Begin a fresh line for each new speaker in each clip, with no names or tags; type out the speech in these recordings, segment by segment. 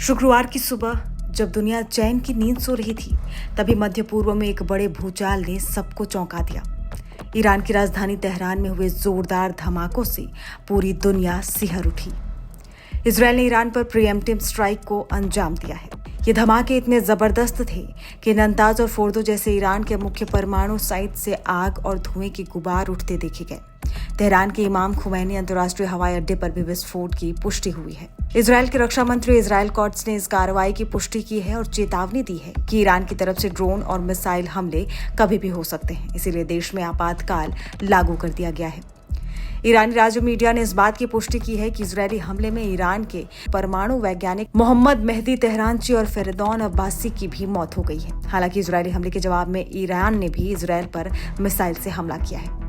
शुक्रवार की सुबह जब दुनिया चैन की नींद सो रही थी, तभी मध्य पूर्व में एक बड़े भूचाल ने सबको चौंका दिया। ईरान की राजधानी तेहरान में हुए जोरदार धमाकों से पूरी दुनिया सिहर उठी। इजरायल ने ईरान पर प्रीएम्प्टिव स्ट्राइक को अंजाम दिया है। ये धमाके इतने जबरदस्त थे कि नंताज और फोर्दो जैसे ईरान के मुख्य परमाणु साइट से आग और धुएं की गुबार उठते देखे गए। तेहरान के इमाम खुमैनी अंतर्राष्ट्रीय हवाई अड्डे पर भी विस्फोट की पुष्टि हुई है। इजरायल के रक्षा मंत्री इजराइल कॉट्स ने इस कार्रवाई की पुष्टि की है और चेतावनी दी है कि ईरान की तरफ से ड्रोन और मिसाइल हमले कभी भी हो सकते हैं, इसीलिए देश में आपातकाल लागू कर दिया गया है। ईरानी राज्य मीडिया ने इस बात की पुष्टि की है कि इजरायली हमले में ईरान के परमाणु वैज्ञानिक मोहम्मद मेहदी तेहरानची और फेरेदौन अब्बासी की भी मौत हो गई है। हालांकि इजरायली हमले के जवाब में ईरान ने भी इजरायल पर मिसाइल से हमला किया है।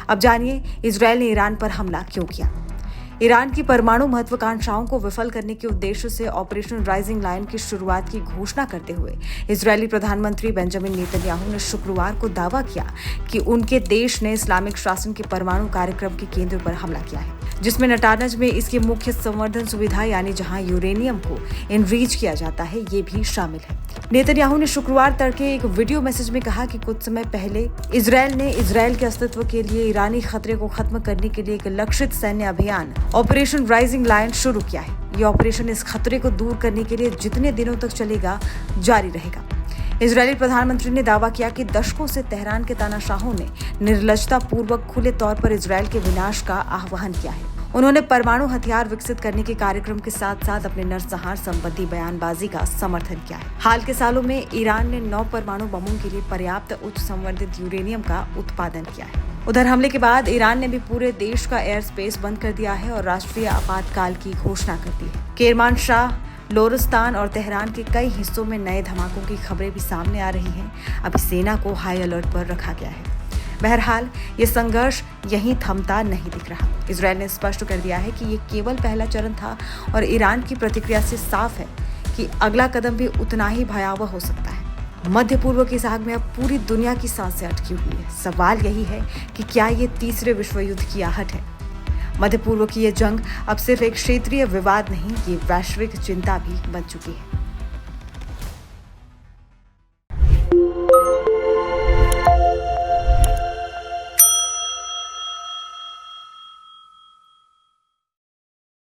अब जानिए इजरायल ने ईरान पर हमला क्यों किया। ईरान की परमाणु महत्वाकांक्षाओं को विफल करने के उद्देश्य से ऑपरेशन राइजिंग लायन की शुरुआत की घोषणा करते हुए इजरायली प्रधानमंत्री बेंजामिन नेतन्याहू ने शुक्रवार को दावा किया कि उनके देश ने इस्लामिक शासन के परमाणु कार्यक्रम के केंद्र पर हमला किया है, जिसमें नटानज में इसकी मुख्य संवर्धन सुविधा यानी जहां यूरेनियम को एनरिच किया जाता है, ये भी शामिल है। नेतन्याहू ने शुक्रवार तड़के एक वीडियो मैसेज में कहा कि कुछ समय पहले इजरायल ने इजरायल के अस्तित्व के लिए ईरानी खतरे को खत्म करने के लिए एक लक्षित सैन्य अभियान ऑपरेशन राइजिंग लायन शुरू किया है। ये ऑपरेशन इस खतरे को दूर करने के लिए जितने दिनों तक चलेगा जारी रहेगा। इजरायली प्रधानमंत्री ने दावा किया कि दशकों से तेहरान के तानाशाहों ने निर्लजता पूर्वक खुले तौर पर इजरायल के विनाश का आह्वान किया है। उन्होंने परमाणु हथियार विकसित करने के कार्यक्रम के साथ साथ अपने नरसंहार संबंधी बयानबाजी का समर्थन किया है। हाल के सालों में ईरान ने 9 परमाणु बमों के लिए पर्याप्त उच्च संवर्धित यूरेनियम का उत्पादन किया है। उधर हमले के बाद ईरान ने भी पूरे देश का एयर स्पेस बंद कर दिया है और राष्ट्रीय आपातकाल की घोषणा कर दी है। केरमानशाह, लोरिस्तान और तेहरान के कई हिस्सों में नए धमाकों की खबरें भी सामने आ रही हैं। अभी सेना को हाई अलर्ट पर रखा गया है। बहरहाल ये संघर्ष यहीं थमता नहीं दिख रहा। इजरायल ने स्पष्ट कर दिया है कि ये केवल पहला चरण था और ईरान की प्रतिक्रिया से साफ है कि अगला कदम भी उतना ही भयावह हो सकता है। मध्य पूर्व की इस आग में अब पूरी दुनिया की सांसें अटकी हुई है। सवाल यही है कि क्या ये तीसरे विश्व युद्ध की आहट है। मध्य पूर्व की ये जंग अब सिर्फ एक क्षेत्रीय विवाद नहीं, ये वैश्विक चिंता भी बन चुकी है।